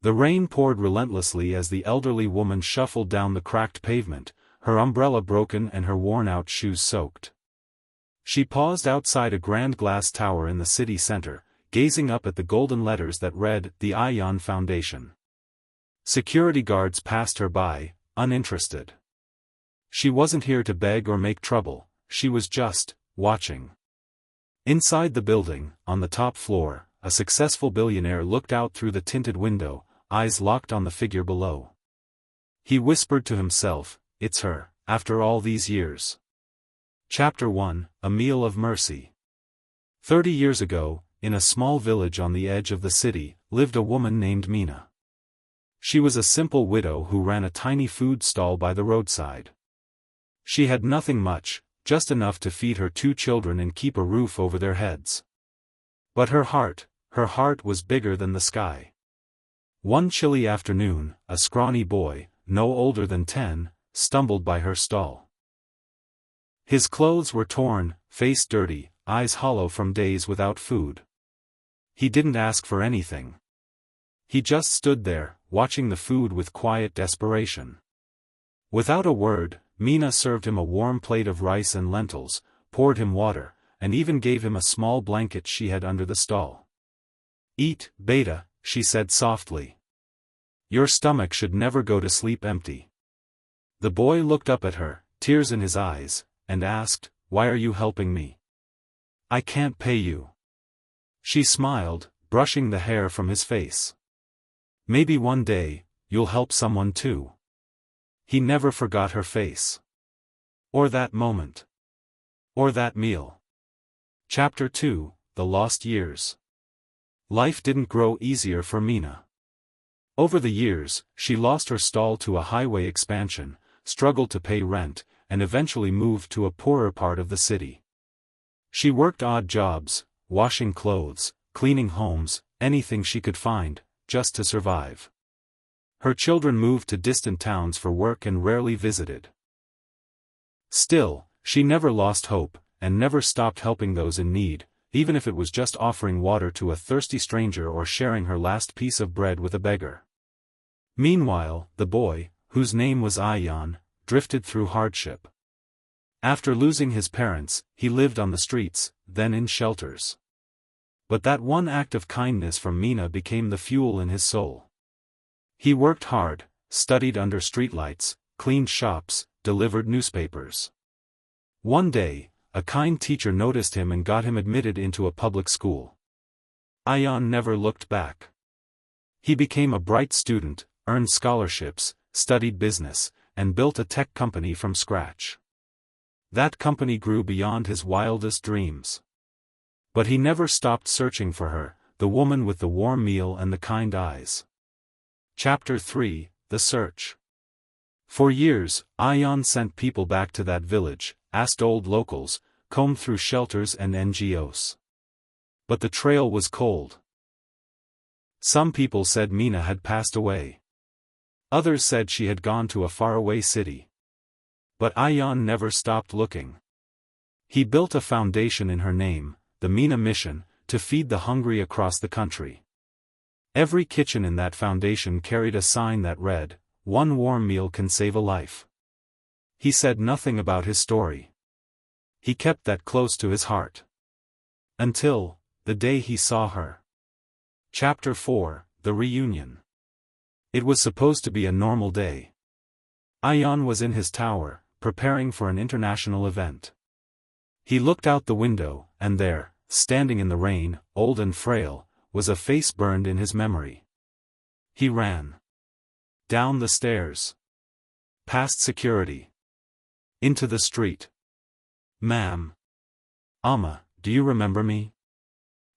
The rain poured relentlessly as the elderly woman shuffled down the cracked pavement, her umbrella broken and her worn-out shoes soaked. She paused outside a grand glass tower in the city center, gazing up at the golden letters that read, "The Ion Foundation." Security guards passed her by, uninterested. She wasn't here to beg or make trouble, she was just watching. Inside the building, on the top floor, a successful billionaire looked out through the tinted window, eyes locked on the figure below. He whispered to himself, "It's her, after all these years." Chapter 1, A Meal of Mercy. 30 years ago, in a small village on the edge of the city, lived a woman named Mina. She was a simple widow who ran a tiny food stall by the roadside. She had nothing much, just enough to feed her 2 children and keep a roof over their heads. But her heart was bigger than the sky. One chilly afternoon, a scrawny boy, no older than 10, stumbled by her stall. His clothes were torn, face dirty, eyes hollow from days without food. He didn't ask for anything. He just stood there, watching the food with quiet desperation. Without a word, Mina served him a warm plate of rice and lentils, poured him water, and even gave him a small blanket she had under the stall. "Eat, Beta," she said softly. "Your stomach should never go to sleep empty." The boy looked up at her, tears in his eyes, and asked, "Why are you helping me?" "I can't pay you." She smiled, brushing the hair from his face. "Maybe one day, you'll help someone too." He never forgot her face. Or that moment. Or that meal. Chapter 2, The Lost Years. Life didn't grow easier for Mina. Over the years, she lost her stall to a highway expansion, struggled to pay rent, and eventually moved to a poorer part of the city. She worked odd jobs, washing clothes, cleaning homes, anything she could find, just to survive. Her children moved to distant towns for work and rarely visited. Still, she never lost hope, and never stopped helping those in need, even if it was just offering water to a thirsty stranger or sharing her last piece of bread with a beggar. Meanwhile, the boy, whose name was Ion, drifted through hardship. After losing his parents, he lived on the streets, then in shelters. But that one act of kindness from Mina became the fuel in his soul. He worked hard, studied under streetlights, cleaned shops, delivered newspapers. One day, a kind teacher noticed him and got him admitted into a public school. Ion never looked back. He became a bright student, earned scholarships, studied business, and built a tech company from scratch. That company grew beyond his wildest dreams. But he never stopped searching for her, the woman with the warm meal and the kind eyes. Chapter 3, The Search. For years, Ion sent people back to that village, asked old locals, combed through shelters and NGOs. But the trail was cold. Some people said Mina had passed away. Others said she had gone to a faraway city. But Ion never stopped looking. He built a foundation in her name, the Mina Mission, to feed the hungry across the country. Every kitchen in that foundation carried a sign that read, "One warm meal can save a life." He said nothing about his story. He kept that close to his heart. Until the day he saw her. Chapter 4, The Reunion. It was supposed to be a normal day. Ion was in his tower, preparing for an international event. He looked out the window, and there, standing in the rain, old and frail, was a face burned in his memory. He ran. Down the stairs. Past security. Into the street. "Ma'am. Amma, do you remember me?"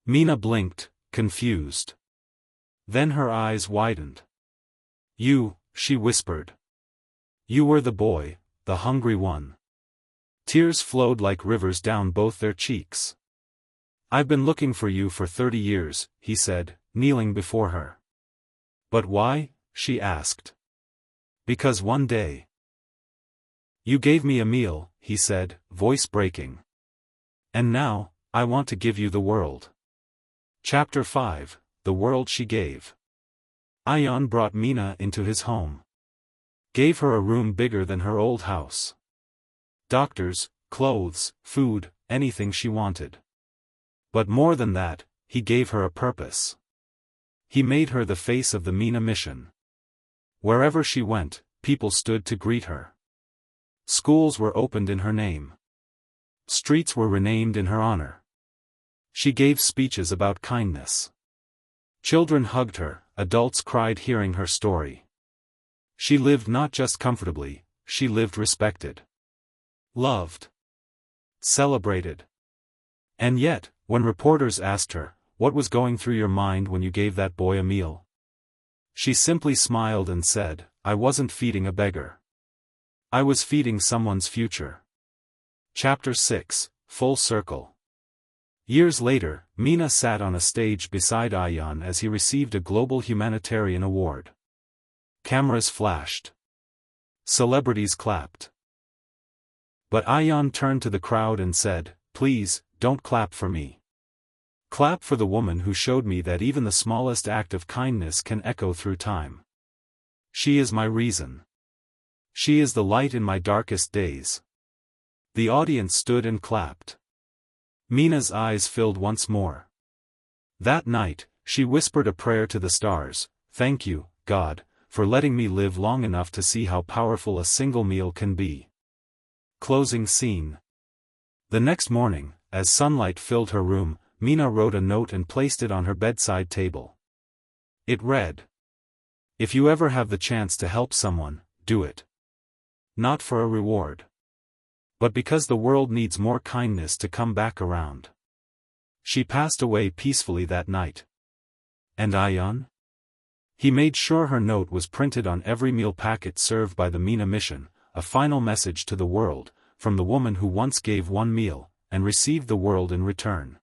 Mina blinked, confused. Then her eyes widened. "You," she whispered. "You were the boy, the hungry one." Tears flowed like rivers down both their cheeks. "I've been looking for you for 30 years, he said, kneeling before her. "But why?" she asked. "Because one day you gave me a meal," he said, voice breaking. "And now, I want to give you the world." Chapter 5, The World She Gave. Ayan brought Mina into his home. Gave her a room bigger than her old house. Doctors, clothes, food, anything she wanted. But more than that, he gave her a purpose. He made her the face of the Mina mission. Wherever she went, people stood to greet her. Schools were opened in her name. Streets were renamed in her honor. She gave speeches about kindness. Children hugged her, adults cried hearing her story. She lived not just comfortably, she lived respected. Loved. Celebrated. And yet, when reporters asked her, "What was going through your mind when you gave that boy a meal?" she simply smiled and said, "I wasn't feeding a beggar. I was feeding someone's future." Chapter 6, Full Circle. Years later, Mina sat on a stage beside Ayan as he received a global humanitarian award. Cameras flashed. Celebrities clapped. But Ayan turned to the crowd and said, "Please, don't clap for me. Clap for the woman who showed me that even the smallest act of kindness can echo through time. She is my reason. She is the light in my darkest days." The audience stood and clapped. Mina's eyes filled once more. That night, she whispered a prayer to the stars, "Thank you, God, for letting me live long enough to see how powerful a single meal can be." Closing scene. The next morning, as sunlight filled her room, Mina wrote a note and placed it on her bedside table. It read, "If you ever have the chance to help someone, do it. Not for a reward, but because the world needs more kindness to come back around." She passed away peacefully that night. And Ayan? He made sure her note was printed on every meal packet served by the Mina mission, a final message to the world, from the woman who once gave one meal, and received the world in return.